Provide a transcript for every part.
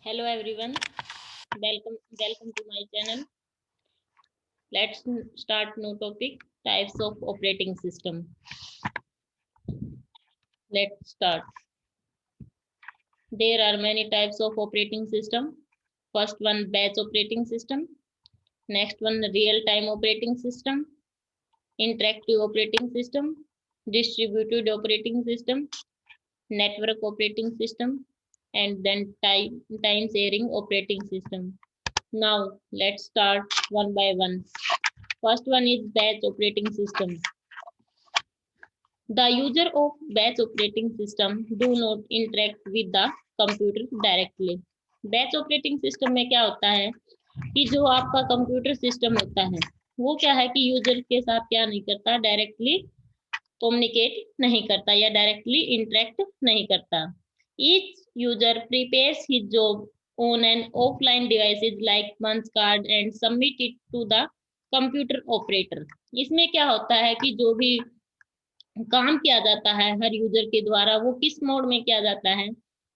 Hello everyone, welcome to my channel. Let's start new topic, types of operating system. Let's start. There are many types of operating system. First one, batch operating system. Next one, real time operating system, interactive operating system, distributed operating system, network operating system, and then time sharing operating system. Now let's start one by one. First one is batch operating system. The user of batch operating system do not interact with the computer directly. Batch operating system में क्या होता है कि जो आपका computer system होता है वो क्या है कि यूजर के साथ क्या नहीं करता, डायरेक्टली कम्युनिकेट नहीं करता या डायरेक्टली इंटरेक्ट नहीं करता. Each user prepares his job on an offline devices like punch card and submit it to the computer operator. इसमें क्या होता है कि जो भी काम किया जाता है हर यूजर के द्वारा वो किस मोड में किया जाता है,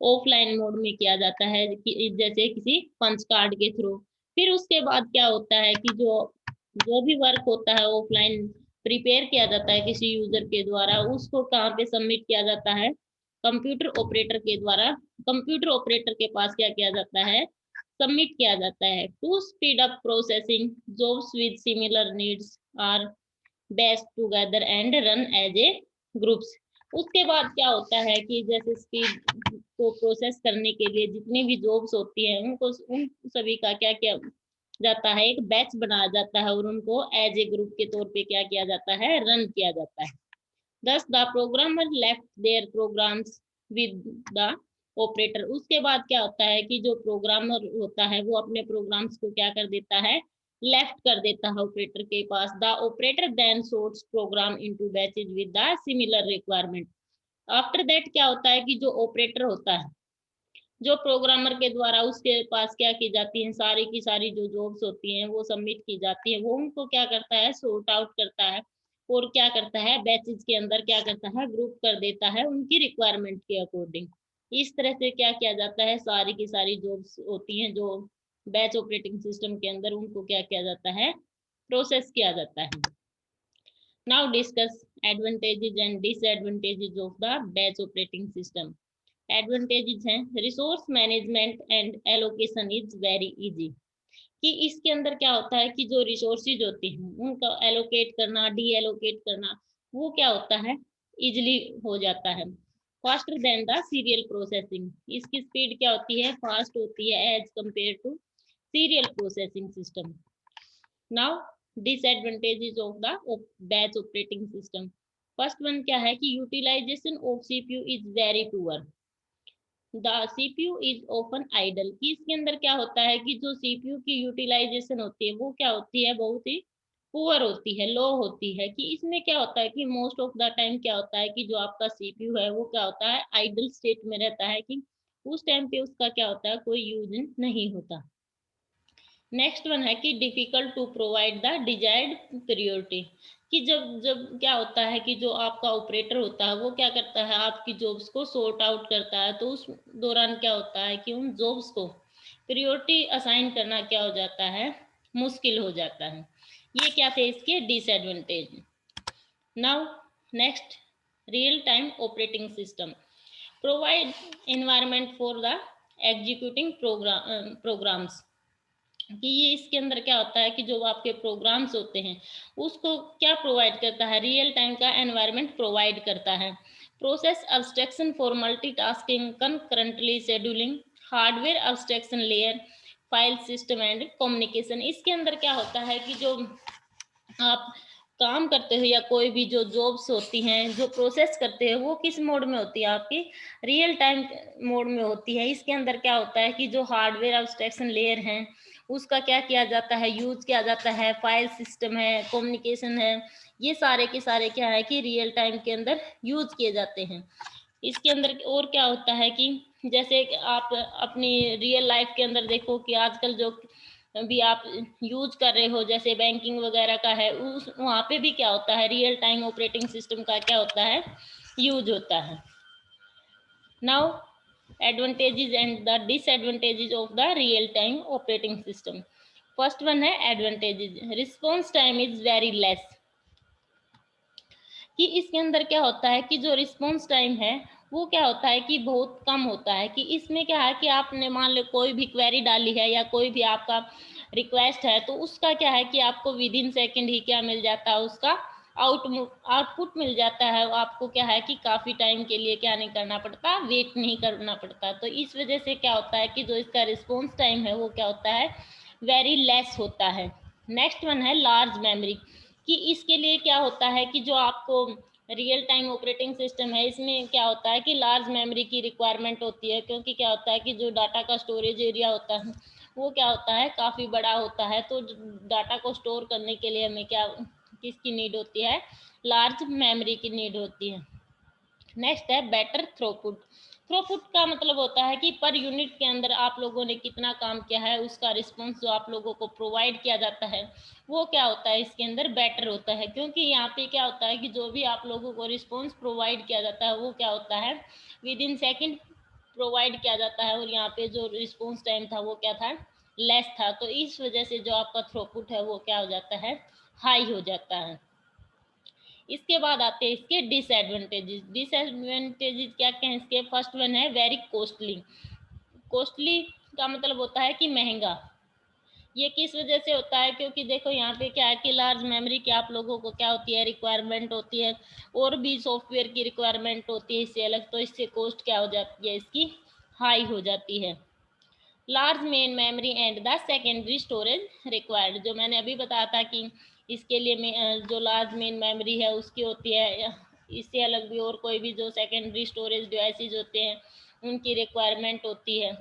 ऑफलाइन मोड में किया जाता है, जैसे किसी पंच कार्ड के थ्रू. फिर उसके बाद क्या होता है कि जो जो भी वर्क होता है ऑफलाइन प्रिपेयर किया जाता है किसी यूजर के द्वारा, उसको कहाँ पे सबमिट किया जाता है, कंप्यूटर ऑपरेटर के द्वारा. कंप्यूटर ऑपरेटर के पास क्या किया जाता है, सबमिट किया जाता है. To speed up processing, jobs with similar needs are best together and run as a groups. उसके बाद क्या होता है कि जैसे स्पीड को प्रोसेस करने के लिए जितनी भी जॉब्स होती हैं उनको उन सभी का क्या किया जाता है, एक बैच बनाया जाता है और उनको एज ए ग्रुप के तौर पे क्या किया जाता है, रन किया जाता है. Thus the programmer left their programs with the operator. उसके बाद क्या होता है कि जो प्रोग्रामर होता है वो अपने प्रोग्राम्स को क्या कर देता है, लेफ्ट कर देता है ऑपरेटर के पास. The operator then sorts program into batches with the similar requirement. After that क्या होता है कि जो ऑपरेटर होता है, जो प्रोग्रामर के द्वारा उसके पास क्या की जाती है, सारी की सारी जो जॉब्स होती हैं वो सबमिट की जाती है, वो उनको क्या करता है, सॉर्ट आउट करता है और क्या करता है, बैचेज के अंदर क्या करता है, ग्रुप कर देता है उनकी रिक्वायरमेंट के अकॉर्डिंग. इस तरह से क्या किया जाता है, सारी की सारी जॉब्स होती हैं जो बैच ऑपरेटिंग सिस्टम के अंदर, उनको क्या किया जाता है, प्रोसेस किया जाता है. Now discuss advantages and disadvantages of the batch operating system. Advantages हैं, resource management and allocation is very easy. कि इसके अंदर क्या होता है कि जो रिसोर्सेज होती हैं उनका एलोकेट करना, डी एलोकेट करना, वो क्या होता है, इजिली हो जाता है. Faster than the serial processing, इसकी स्पीड क्या होती है, फास्ट होती है as compare to serial processing system. Now disadvantages of the batch operating system. First one क्या है कि utilisation of CPU is very poor. The CPU is open idle. कि इसके अंदर क्या होता है कि जो सीपीयू की यूटिलाइजेशन होती है वो क्या होती है, बहुत ही पुअर होती है, लो होती है. कि इसमें क्या होता है कि मोस्ट ऑफ द टाइम क्या होता है कि जो आपका सीपीयू है वो क्या होता है, आइडल स्टेट में रहता है, कि उस टाइम पे उसका क्या होता है, कोई यूज नहीं होता. नेक्स्ट वन है कि difficult to provide the desired priority. कि जब जब क्या होता है कि जो आपका ऑपरेटर होता है वो क्या करता है, आपकी जॉब्स को सॉर्ट आउट करता है, तो उस दौरान क्या होता है कि उन जॉब्स को प्रायोरिटी असाइन करना क्या हो जाता है, मुश्किल हो जाता है. ये क्या थे इसके disadvantage. Now next, real time operating system provide environment for the executing programs. कि ये इसके अंदर क्या होता है कि जो आपके प्रोग्राम्स होते हैं उसको क्या प्रोवाइड करता है, रियल टाइम का एनवायरनमेंट प्रोवाइड करता है. Process abstraction for multitasking, concurrently scheduling, hardware abstraction layer, file system and communication. इसके अंदर क्या होता है कि जो आप काम करते हो या कोई भी जो जॉब्स होती हैं जो प्रोसेस करते हो वो किस मोड में होती है, आपकी रियल टाइम मोड में होती है. इसके अंदर क्या होता है कि जो हार्डवेयर अब्स्ट्रक्शन लेयर है उसका क्या किया जाता है, यूज किया जाता है, फाइल सिस्टम है, कम्युनिकेशन है, ये सारे के सारे क्या है कि रियल टाइम के अंदर यूज किए जाते हैं. इसके अंदर और क्या होता है कि जैसे आप अपनी रियल लाइफ के अंदर देखो कि आजकल जो भी आप यूज कर रहे हो जैसे बैंकिंग वगैरह का है, उस वहाँ पे भी क्या होता है, रियल टाइम ऑपरेटिंग सिस्टम का क्या होता है, यूज होता है. Now advantages and the disadvantages of the real time operating system. First one है advantages, response time is very less. कि इसके अंदर क्या होता है कि जो रिस्पॉन्स टाइम है वो क्या होता है कि बहुत कम होता है। कि इसमें क्या है कि आपने मान लो कोई भी क्वेरी डाली है या कोई भी आपका रिक्वेस्ट है तो उसका क्या है कि आपको विद इन सेकेंड ही क्या मिल जाता है, उसका आउटपुट मिल जाता है। आपको क्या है कि काफ़ी टाइम के लिए क्या नहीं करना पड़ता, वेट नहीं करना पड़ता। तो इस वजह से क्या होता है कि जो इसका रिस्पॉन्स टाइम है वो क्या होता है, वेरी लेस होता है। नेक्स्ट वन है लार्ज मेमोरी। कि इसके लिए क्या होता है कि जो आपको रियल टाइम ऑपरेटिंग सिस्टम है इसमें क्या होता है कि लार्ज मेमोरी की रिक्वायरमेंट होती है। क्योंकि क्या होता है कि जो डाटा का स्टोरेज एरिया होता है वो क्या होता है, काफ़ी बड़ा होता है। तो डाटा को स्टोर करने के लिए हमें क्या, किसकी नीड होती है, लार्ज मेमोरी की नीड होती है। नेक्स्ट है बेटर थ्रूपुट। थ्रूपुट का मतलब होता है कि पर यूनिट के अंदर आप लोगों ने कितना काम किया है उसका रिस्पॉन्स जो आप लोगों को प्रोवाइड किया जाता है वो क्या होता है, इसके अंदर बेटर होता है। क्योंकि यहाँ पे क्या होता है कि जो भी आप लोगों को रिस्पॉन्स प्रोवाइड किया जाता है वो क्या होता है, विद इन सेकेंड प्रोवाइड किया जाता है। और यहाँ पे जो रिस्पॉन्स टाइम था वो क्या था, लेस था। तो इस वजह से जो आपका थ्रूपुट है वो क्या हो जाता है, हाई हो जाता है। इसके बाद आते हैं इसके डिसएडवांटेजेस। डिसएडवांटेजेस क्या क्या है इसके, फर्स्ट वन है वेरी कॉस्टली। कॉस्टली का मतलब होता है कि महंगा। ये किस वजह से होता है, क्योंकि देखो यहाँ पे क्या है कि लार्ज मेमोरी की आप लोगों को क्या होती है, रिक्वायरमेंट होती है। और भी सॉफ्टवेयर की रिक्वायरमेंट होती है इससे अलग। तो इससे कॉस्ट क्या हो जाती है, इसकी हाई हो जाती है। Large main memory and the secondary storage required, जो मैंने अभी बताया था कि इसके लिए जो लार्ज मेन मेमोरी है उसकी होती है। इससे अलग भी और कोई भी जो सेकेंडरी स्टोरेज डिवाइसेज होते हैं उनकी रिक्वायरमेंट होती है।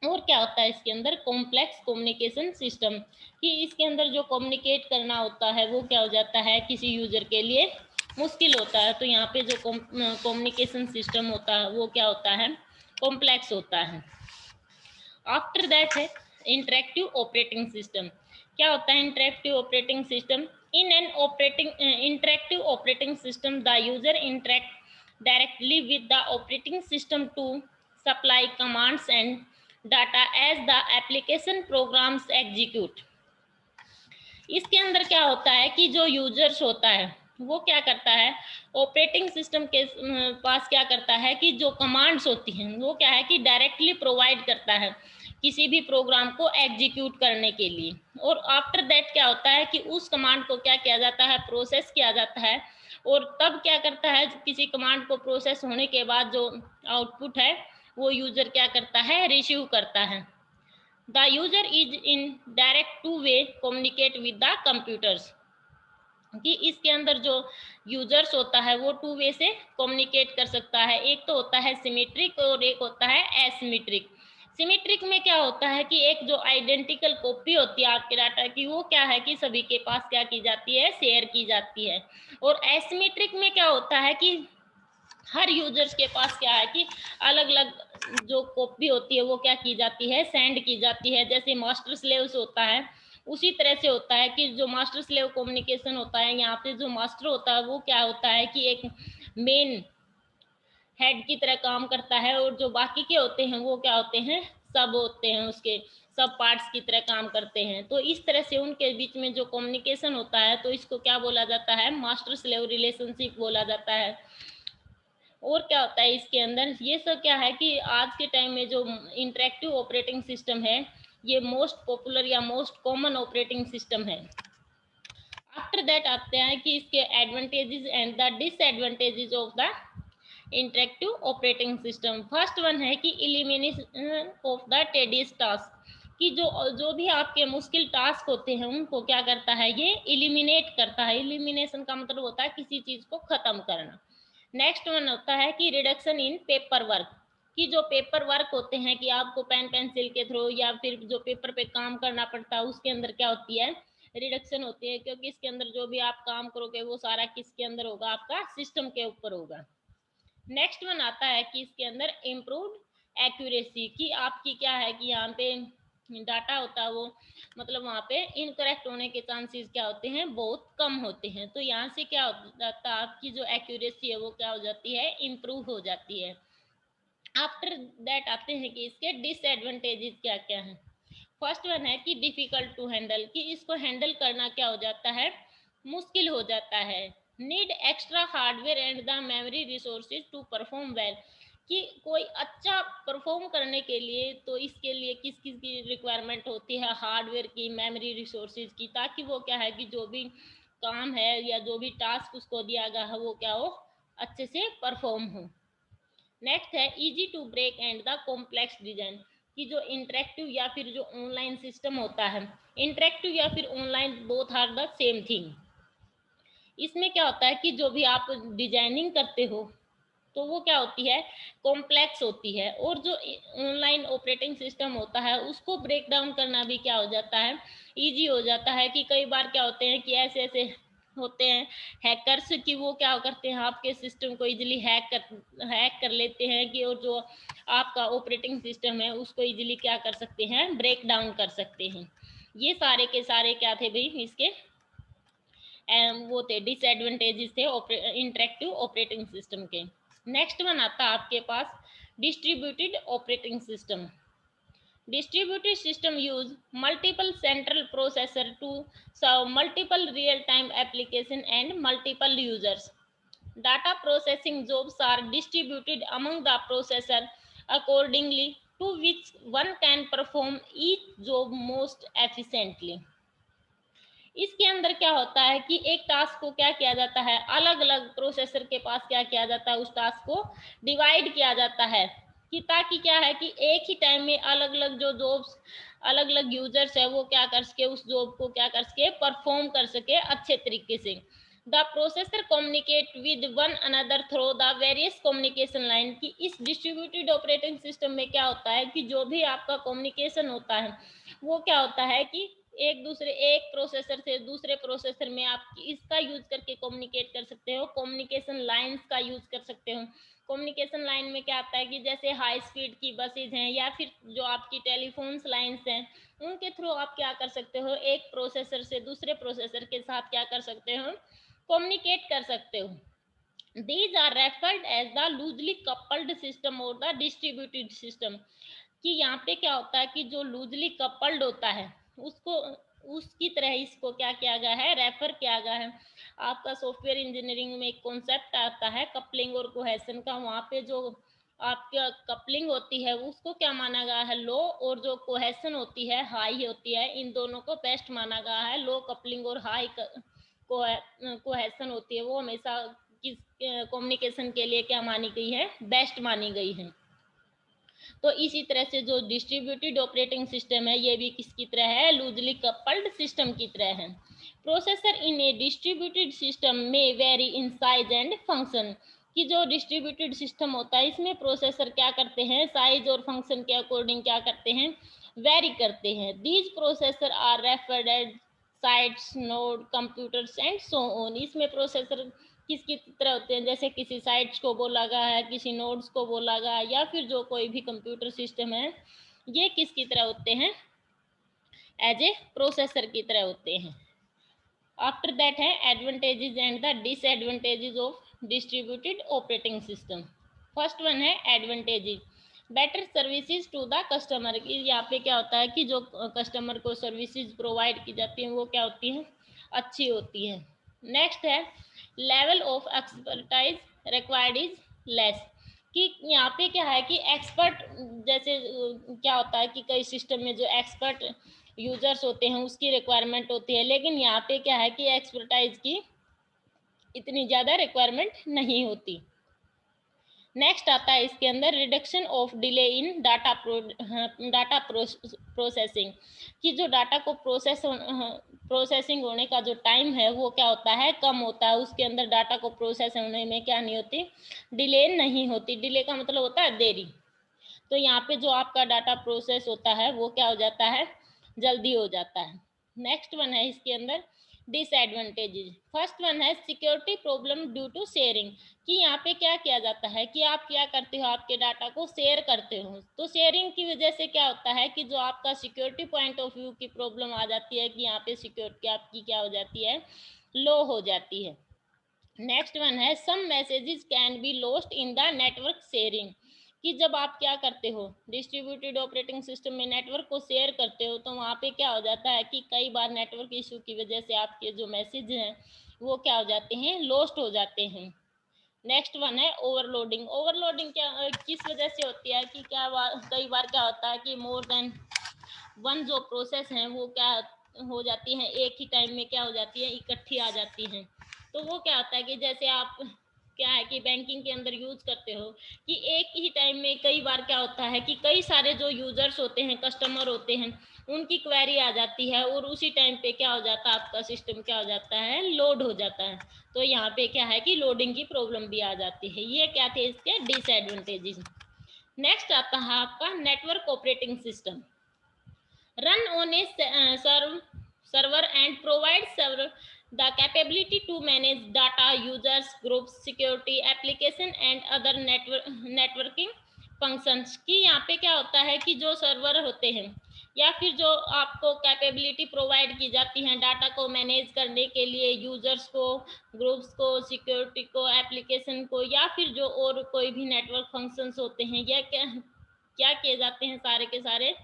और क्या होता है इसके अंदर, कॉम्प्लेक्स कम्युनिकेशन सिस्टम। कि इसके अंदर जो कम्युनिकेट करना होता है वो क्या हो जाता है, किसी यूजर के लिए मुश्किल होता है। तो यहाँ पे जो कम्युनिकेशन सिस्टम होता है वो क्या होता है, कॉम्प्लेक्स होता है। आफ्टर दैट है इंटरेक्टिव ऑपरेटिंग सिस्टम। क्या होता है interactive operating system, in an operating interactive operating system the user interact directly with the operating system to supply commands and data as the application programs execute. इसके अंदर क्या होता है कि जो यूजर्स होता है वो क्या करता है, ऑपरेटिंग सिस्टम के पास क्या करता है कि जो कमांड्स होती हैं वो क्या है कि डायरेक्टली प्रोवाइड करता है किसी भी प्रोग्राम को एग्जीक्यूट करने के लिए। और आफ्टर दैट क्या होता है कि उस कमांड को क्या किया जाता है, प्रोसेस किया जाता है। और तब क्या करता है, किसी कमांड को प्रोसेस होने के बाद जो आउटपुट है वो यूजर क्या करता है, रिसीव करता है। The user is in direct two way communicate with the computers. कि इसके अंदर जो यूजर्स होता है वो टू वे से कम्युनिकेट कर सकता है। एक तो होता है सिमेट्रिक और एक होता है एसिमेट्रिक। सिमेट्रिक में क्या होता है कि एक जो आइडेंटिकल कॉपी होती है आपके डाटा की वो क्या है कि सभी के पास क्या की जाती है, शेयर की जाती है। और एसिमेट्रिक में क्या होता है कि हर यूजर्स के पास क्या है कि अलग अलग जो कॉपी होती है वो क्या की जाती है, सेंड की जाती है। जैसे मास्टर स्लेव्स होता है उसी तरह से होता है कि जो मास्टर स्लेव कम्युनिकेशन होता है, यहाँ पे जो मास्टर होता है वो क्या होता है कि एक मेन हेड की तरह काम करता है। और जो बाकी के होते हैं वो क्या होते हैं, सब होते हैं, उसके सब पार्ट्स की तरह काम करते हैं। तो इस तरह से उनके बीच में जो कम्युनिकेशन होता है तो इसको क्या बोला जाता है, मास्टर स्लेव रिलेशनशिप बोला जाता है। और क्या होता है इसके अंदर, ये सब क्या है कि आज के टाइम में जो इंटरेक्टिव ऑपरेटिंग सिस्टम है ये मोस्ट पॉपुलर या मोस्ट कॉमन ऑपरेटिंग सिस्टम है। आफ्टर दैट आते हैं कि इसके advantages and the disadvantages of the interactive operating system. First one है कि elimination of the tedious task. कि जो जो भी आपके मुश्किल टास्क होते हैं उनको क्या करता है, ये इलिमिनेट करता है। इलिमिनेशन का मतलब होता है किसी चीज को खत्म करना। नेक्स्ट वन होता है कि रिडक्शन इन पेपर वर्क। कि जो पेपर वर्क होते हैं कि आपको पेन पेंसिल के थ्रू या फिर जो पेपर पे काम करना पड़ता है उसके अंदर क्या होती है, रिडक्शन होती है। क्योंकि इसके अंदर जो भी आप काम करोगे वो सारा किसके अंदर होगा, आपका सिस्टम के ऊपर होगा। नेक्स्ट वन आता है कि इसके अंदर इम्प्रूव्ड एक्यूरेसी। कि आपकी क्या है कि यहाँ पे डाटा होता है वो मतलब वहाँ पे इनकरेक्ट होने के चांसेस क्या होते हैं, बहुत कम होते हैं। तो यहाँ से क्या हो जाता है, आपकी जो एक्यूरेसी है वो क्या हो जाती है, इम्प्रूव हो जाती है। आफ्टर दैट आते हैं कि इसके डिसएडवांटेजेस क्या क्या हैं। फर्स्ट वन है कि डिफिकल्ट टू हैंडल, कि इसको हैंडल करना क्या हो जाता है, मुश्किल हो जाता है। Need extra hardware and the memory resources to perform well, कि कोई अच्छा परफॉर्म करने के लिए तो इसके लिए किस किस की रिक्वायरमेंट होती है, हार्डवेयर की, मेमोरी रिसोर्सेज की, ताकि वो क्या है कि जो भी काम है या जो भी टास्क उसको दिया गया है वो क्या हो, अच्छे से परफॉर्म हो। नेक्स्ट है easy to break and the complex design, कि जो इंटरेक्टिव या फिर जो ऑनलाइन सिस्टम होता है, इंटरेक्टिव या फिर online both are the same thing. इसमें क्या होता है कि जो भी आप डिजाइनिंग करते हो तो वो क्या होती है, कॉम्प्लेक्स होती है, और जो ऑनलाइन ऑपरेटिंग सिस्टम होता है उसको ब्रेक डाउन करना भी क्या हो जाता है, इजी हो जाता है। कि कई बार क्या होते हैं कि ऐसे ऐसे होते हैं हैकर्स, कि वो क्या करते हैं आपके सिस्टम को इजीली हैक कर लेते हैं, कि और जो आपका ऑपरेटिंग सिस्टम है उसको इजीली क्या कर सकते हैं, ब्रेक डाउन कर सकते हैं। ये सारे के सारे क्या थे भाई इसके वो थे डिसएडवांटेजेस थे इंटरेक्टिव ऑपरेटिंग सिस्टम के। नेक्स्ट वन आता है आपके पास distributed operating system. Distributed system use multiple central processor to serve multiple real-time application and multiple users. Data processing jobs are distributed among the processor accordingly to which one can perform each job most efficiently. इसके अंदर क्या होता है कि एक task को क्या किया जाता है, अलग अलग प्रोसेसर के पास क्या किया जाता है, उस टास्क को डिवाइड किया जाता है, कि ताकि क्या है कि एक ही टाइम में अलग अलग जो जॉब्स, अलग अलग यूजर्स है वो क्या कर सके, उस जॉब को क्या कर सके, परफॉर्म कर सके अच्छे तरीके से। The processor communicate with one another through the various communication line, की इस डिस्ट्रीब्यूटेड ऑपरेटिंग सिस्टम में क्या होता है कि जो भी आपका कम्युनिकेशन होता है वो क्या होता है कि एक प्रोसेसर से दूसरे प्रोसेसर में आप इसका यूज करके कम्युनिकेट कर सकते हो, कम्युनिकेशन लाइंस का यूज कर सकते हो। कम्युनिकेशन लाइन में क्या आता है कि जैसे हाई स्पीड की बसेज हैं या फिर जो आपकी टेलीफोन्स लाइंस हैं, उनके थ्रू आप क्या कर सकते हो, एक प्रोसेसर से दूसरे प्रोसेसर के साथ क्या कर सकते हो, कम्युनिकेट कर सकते हो। These are referred as the loosely coupled system or the distributed system, कि यहाँ पे क्या होता है कि जो लूजली कपल्ड होता है उसको उसकी तरह इसको क्या किया गया है, रेफर किया गया है। आपका सॉफ्टवेयर इंजीनियरिंग में एक कॉन्सेप्ट आता है कपलिंग और कोहेसन का, वहाँ पे जो आपका कपलिंग होती है उसको क्या माना गया है, लो, और जो कोहेसन होती है हाई होती है, इन दोनों को बेस्ट माना गया है। लो कपलिंग और हाई कोहेसन होती है वो हमेशा किस कम्युनिकेशन के लिए क्या मानी गई है, बेस्ट मानी गई है। तो इसी तरह से जो डिस्ट्रीब्यूटेड ऑपरेटिंग सिस्टम है ये भी किसकी तरह है, लूजली कपल्ड सिस्टम की तरह है। प्रोसेसर इन ए डिस्ट्रीब्यूटेड सिस्टम में very in size and function, कि जो डिस्ट्रीब्यूटेड सिस्टम होता है इसमें प्रोसेसर क्या करते हैं, साइज और फंक्शन के अकॉर्डिंग क्या करते हैं, वेरी करते हैं। These processor are referred as sites, node, computers and so on. इसमें प्रोसेसर किसकी तरह होते हैं, जैसे किसी साइट्स को बोला गया है, किसी नोड्स को बोला गया, या फिर जो कोई भी कंप्यूटर सिस्टम है ये किसकी तरह होते हैं, एज ए प्रोसेसर की तरह होते हैं। आफ्टर दैट है advantages and the disadvantages of distributed operating system. First one है advantages, better services to the customer, यहाँ पे क्या होता है कि जो कस्टमर को सर्विसेज प्रोवाइड की जाती हैं वो क्या होती हैं, अच्छी होती है। नेक्स्ट है level of expertise required is less, कि यहाँ पे क्या है कि एक्सपर्ट, जैसे क्या होता है कि कई सिस्टम में जो एक्सपर्ट यूजर्स होते हैं उसकी रिक्वायरमेंट होती है, लेकिन यहाँ पे क्या है कि एक्सपर्टाइज की इतनी ज़्यादा रिक्वायरमेंट नहीं होती। नेक्स्ट आता है इसके अंदर reduction of delay in data processing, कि जो डाटा को प्रोसेसिंग होने का जो टाइम है वो क्या होता है, कम होता है। उसके अंदर डाटा को प्रोसेस होने में क्या नहीं होती, डिले नहीं होती। डिले का मतलब होता है देरी। तो यहाँ पे जो आपका डाटा प्रोसेस होता है वो क्या हो जाता है, जल्दी हो जाता है। नेक्स्ट वन है इसके अंदर डिसएडवांटेजेस। फर्स्ट वन है security problem due to sharing, कि यहाँ पे क्या किया जाता है कि आप क्या करते हो, आपके डाटा को शेयर करते हो, तो शेयरिंग की वजह से क्या होता है कि जो आपका सिक्योरिटी पॉइंट ऑफ व्यू की प्रॉब्लम आ जाती है, कि यहाँ पे सिक्योरिटी आपकी क्या हो जाती है, लो हो जाती है। नेक्स्ट वन है some messages can be lost in the network sharing, कि जब आप क्या करते हो, डिस्ट्रीब्यूटेड ऑपरेटिंग सिस्टम में नेटवर्क को शेयर करते हो, तो वहाँ पे क्या हो जाता है कि कई बार नेटवर्क इशू की वजह से आपके जो मैसेज हैं वो क्या हो जाते हैं, लॉस्ट हो जाते हैं। नेक्स्ट वन है ओवरलोडिंग। ओवरलोडिंग क्या किस वजह से होती है कि कई बार क्या होता है कि मोर देन वन जो प्रोसेस हैं वो क्या हो जाती हैं, एक ही टाइम में क्या हो जाती है, इकट्ठी आ जाती हैं। तो वो क्या होता है कि जैसे आप क्या है कि बैंकिंग के अंदर यूज करते हो कि एक ही टाइम में कई बार क्या होता है कि कई सारे जो यूजर्स होते हैं, कस्टमर होते हैं, उनकी क्वेरी आ जाती है और उसी टाइम पे क्या हो जाता है, आपका सिस्टम क्या हो जाता है, लोड हो जाता है। तो यहाँ पे क्या है कि लोडिंग की प्रॉब्लम भी आ जाती है। ये क्या थे इसके डिसएडवांटेजेस। नेक्स्ट आता है आपका network operating system. Run on a server and provide server the capability to manage data, users, groups, security, application and other networking functions। कि यहाँ पे क्या होता है कि जो सर्वर होते हैं या फिर जो आपको कैपेबिलिटी प्रोवाइड की जाती है डाटा को मैनेज करने के लिए, यूजर्स को, ग्रुप्स को, सिक्योरिटी को, एप्लीकेशन को, या फिर जो और कोई भी नेटवर्क फंक्शंस होते हैं, या क्या किए जाते हैं, सारे के सारे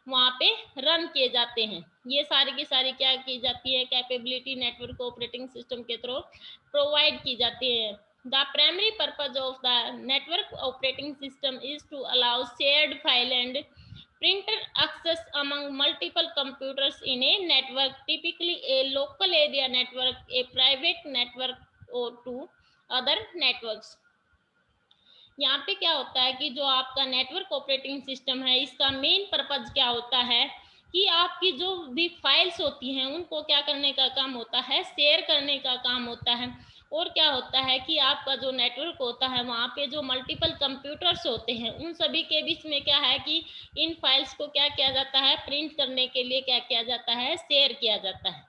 वहाँ पे रन किए जाते हैं। ये सारी की सारी क्या की जाती है, कैपेबिलिटी नेटवर्क ऑपरेटिंग सिस्टम के थ्रू प्रोवाइड की जाती है। The primary purpose of the network operating system is to allow shared file and printer access among multiple computers in a network, typically a local area network, a private network, or to other networks। यहाँ पे क्या होता है कि जो आपका network operating system है, इसका मेन पर्पज क्या होता है कि आपकी जो भी फाइल्स होती हैं उनको क्या करने का काम होता है, शेयर करने का काम होता है। और क्या होता है कि आपका जो नेटवर्क होता है वहाँ पे जो मल्टीपल कंप्यूटर्स होते हैं उन सभी के बीच में क्या है कि इन फाइल्स को क्या किया जाता है, प्रिंट करने के लिए क्या किया जाता है, शेयर किया जाता है।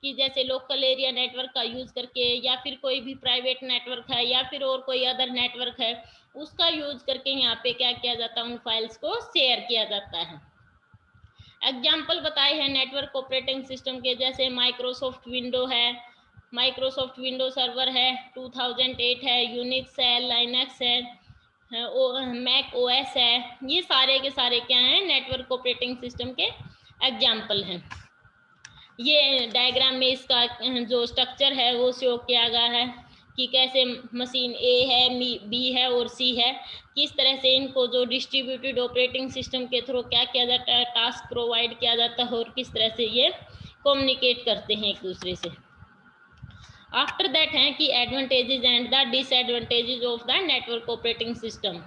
कि जैसे लोकल एरिया नेटवर्क का यूज करके, या फिर कोई भी प्राइवेट नेटवर्क है, या फिर और कोई अदर नेटवर्क है, उसका यूज करके यहाँ पे क्या किया जाता है, उन फाइल्स को शेयर किया जाता है। एग्जाम्पल बताए हैं नेटवर्क ऑपरेटिंग सिस्टम के, जैसे माइक्रोसॉफ्ट विंडो है, माइक्रोसॉफ्ट विंडो सर्वर है, 2008 है, यूनिक्स है, लाइनक्स है, मैक ओएस है। ये सारे के सारे क्या हैं, नेटवर्क ऑपरेटिंग सिस्टम के एग्जाम्पल हैं। ये डायग्राम में इसका जो स्ट्रक्चर है वो शो किया गया है कि कैसे मशीन ए है, बी है और सी है, किस तरह से इनको जो डिस्ट्रीब्यूटेड ऑपरेटिंग सिस्टम के थ्रू क्या किया जाता है, टास्क प्रोवाइड किया जाता है और किस तरह से ये कम्युनिकेट करते हैं एक दूसरे से। आफ्टर दैट है कि advantages and the disadvantages of the network operating system.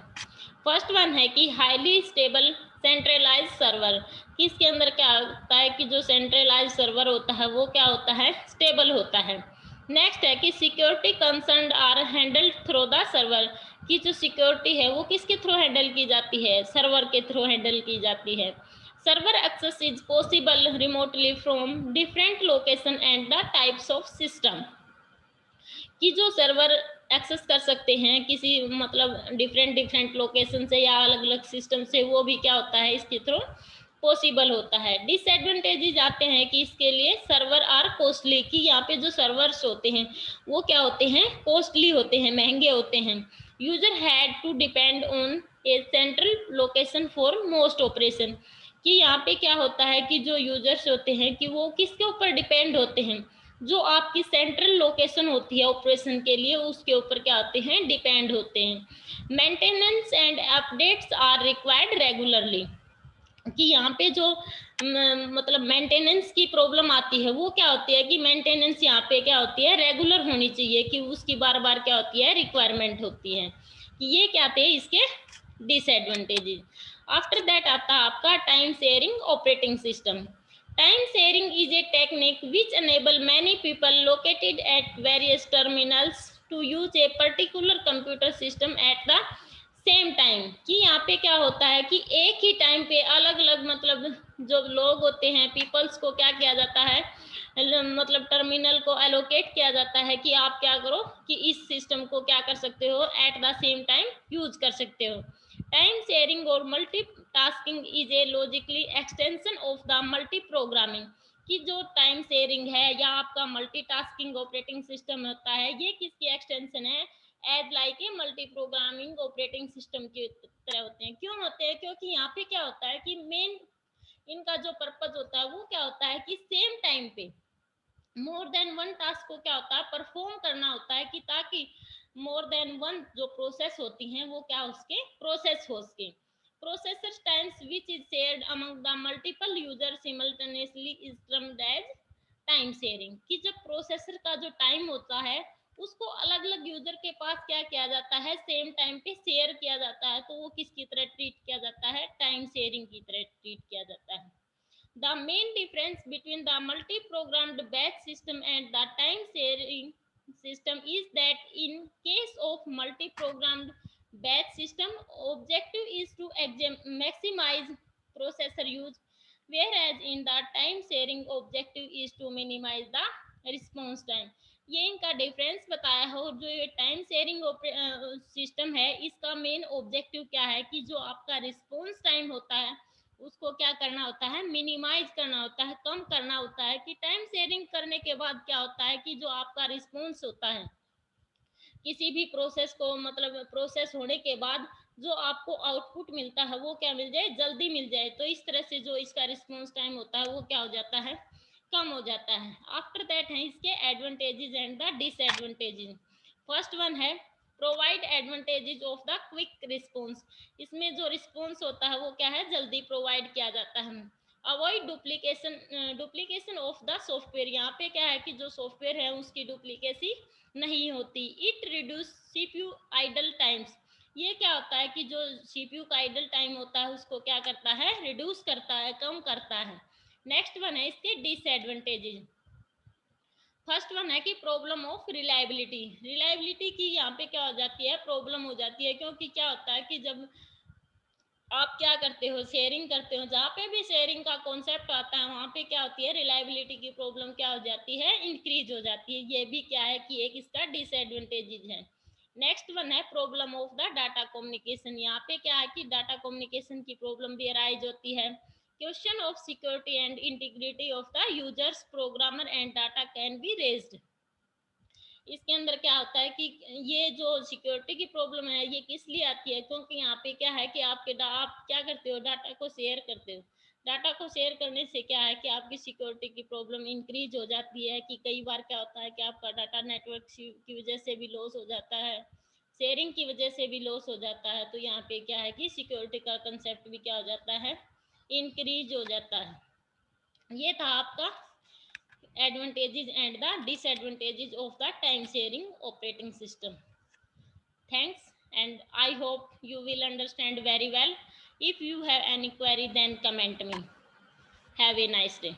First one है कि हाईली स्टेबल सेंट्रलाइज सर्वर। कि इसके अंदर क्या होता है कि जो सेंट्रलाइज सर्वर होता है वो क्या होता है, स्टेबल होता है। नेक्स्ट है कि security concern are handled through the server. की जो सिक्योरिटी है वो किसके थ्रू हैंडल की जाती है, सर्वर के थ्रू हैंडल की जाती है। Server access is possible remotely from different location and the types of system. कि जो सर्वर एक्सेस कर सकते हैं किसी मतलब डिफरेंट लोकेशन से या अलग अलग सिस्टम से, वो भी क्या होता है, इसके थ्रू पॉसिबल होता है। डिसएडवांटेजेस आते हैं कि इसके लिए सर्वर आर कॉस्टली। कि यहाँ पे जो सर्वर्स होते हैं वो क्या होते हैं, कॉस्टली होते हैं, महंगे होते हैं। User had to depend on a central location for most operation. कि यहाँ पे क्या होता है कि जो यूजर्स होते हैं कि वो किसके ऊपर डिपेंड होते हैं, जो आपकी सेंट्रल लोकेशन होती है ऑपरेशन के लिए, उसके ऊपर क्या होते हैं, डिपेंड होते हैं। Maintenance and updates are required regularly. कि यहाँ पे जो मतलब मेंटेनेंस की प्रॉब्लम आती है वो क्या होती है कि मेंटेनेंस यहाँ पे क्या होती है, रेगुलर होनी चाहिए, कि उसकी बार बार क्या होती है, रिक्वायरमेंट होती है। कि ये क्या थे इसके डिसएडवांटेजेस। आफ्टर दैट आता है आपका time sharing operating system. Time sharing is a technique which enable many people located at various terminals to use a particular computer system at the same time. कि यहाँ पे क्या होता है कि एक ही टाइम पे अलग अलग मतलब जो लोग होते हैं, पीपल्स को क्या किया जाता है, मतलब टर्मिनल को एलोकेट किया जाता है कि आप क्या करो कि इस सिस्टम को क्या कर सकते हो, eight the same time use कर सकते हो। टाइम शेयरिंग और multitasking is a logically extension of the multi programming. कि जो टाइम शेयरिंग है या आपका मल्टीटास्किंग ऑपरेटिंग सिस्टम होता है, ये किसकी एक्सटेंशन है, as like a multi programming operating system की तरह होते हैं। क्यों होते हैं? क्योंकि यहाँ पे क्या होता है कि मेन इनका जो पर्पज होता है वो क्या होता है कि सेम टाइम पे मोर देन वन टास्क को क्या होता है परफॉर्म करना होता है, कि ताकि मोर देन वन जो प्रोसेस होती हैं वो क्या उसके प्रोसेस हो सके। Processor times which is shared among the multiple user simultaneously is termed as time sharing. कि जब प्रोसेसर का जो टाइम होता है उसको अलग अलग यूजर के पास क्या किया जाता है, सेम टाइम पे शेयर किया जाता है, तो वो किसकी तरह ट्रीट किया जाता है, टाइम शेयरिंग की तरह ट्रीट किया जाता है। The main difference between the multi-programmed batch system and the time-sharing system is that in case of multi-programmed batch system, objective is to maximize processor use, whereas in the time-sharing objective is to minimize the response time. ये इनका difference बताया है। और जो ये time sharing system है इसका main objective क्या है कि जो आपका रिस्पॉन्स टाइम होता है उसको क्या करना होता है, मिनिमाइज करना होता है, कम करना होता है। कि टाइम शेयरिंग करने के बाद क्या होता है कि जो आपका रिस्पॉन्स होता है किसी भी प्रोसेस को, मतलब प्रोसेस होने के बाद जो आपको आउटपुट मिलता है वो क्या मिल जाए, जल्दी मिल जाए। तो इस तरह से जो इसका रिस्पॉन्स टाइम होता है वो क्या हो जाता है, कम हो जाता है। आफ्टर दैट है इसके advantages and the disadvantages. First one है provide advantages of the quick response. इसमें जो रिस्पॉन्स होता है वो क्या है, जल्दी प्रोवाइड किया जाता है। Avoid duplication of the software. यहाँ पे क्या है कि जो सॉफ्टवेयर है उसकी डुप्लीकेसी नहीं होती। It reduce CPU idle times. ये क्या होता है कि जो सीपीयू का आइडल टाइम होता है उसको क्या करता है, रिड्यूस करता है, कम करता है। नेक्स्ट वन है इसके डिसएडवांटेजेस। फर्स्ट वन है कि प्रॉब्लम ऑफ रिलायबिलिटी। रिलायबिलिटी की यहाँ पे क्या हो जाती है, प्रॉब्लम हो जाती है। क्योंकि क्या होता है कि जब आप क्या करते हो, शेयरिंग करते हो, जहाँ पे भी शेयरिंग का कॉन्सेप्ट आता है वहाँ पे क्या होती है, रिलायबिलिटी की प्रॉब्लम क्या हो जाती है, इंक्रीज हो जाती है। ये भी क्या है कि एक इसका डिसएडवांटेजेस है। नेक्स्ट वन है problem of the data communication. यहाँ पे क्या है कि डाटा कम्युनिकेशन की प्रॉब्लम भी अराइज होती है। Question of security and integrity of the users programmer and data can be raised. इसके अंदर क्या होता है कि ये जो सिक्योरिटी की प्रॉब्लम है ये किस लिए आती है, क्योंकि यहाँ पे क्या है कि आप क्या करते हो, डाटा को शेयर करते हो। डाटा को शेयर करने से क्या है कि आपकी सिक्योरिटी की प्रॉब्लम इंक्रीज हो जाती है। कि कई बार क्या होता है कि आपका डाटा नेटवर्क की वजह से भी लॉस हो जाता है, शेयरिंग की वजह से भी लॉस हो जाता है। तो यहाँ पे क्या है कि सिक्योरिटी का कंसेप्ट भी क्या हो जाता है, इंक्रीज हो जाता है। ये था आपका advantages and the disadvantages of the time sharing operating system. Thanks, and I hope you will understand very well. If you have any query then comment me. Have a nice day.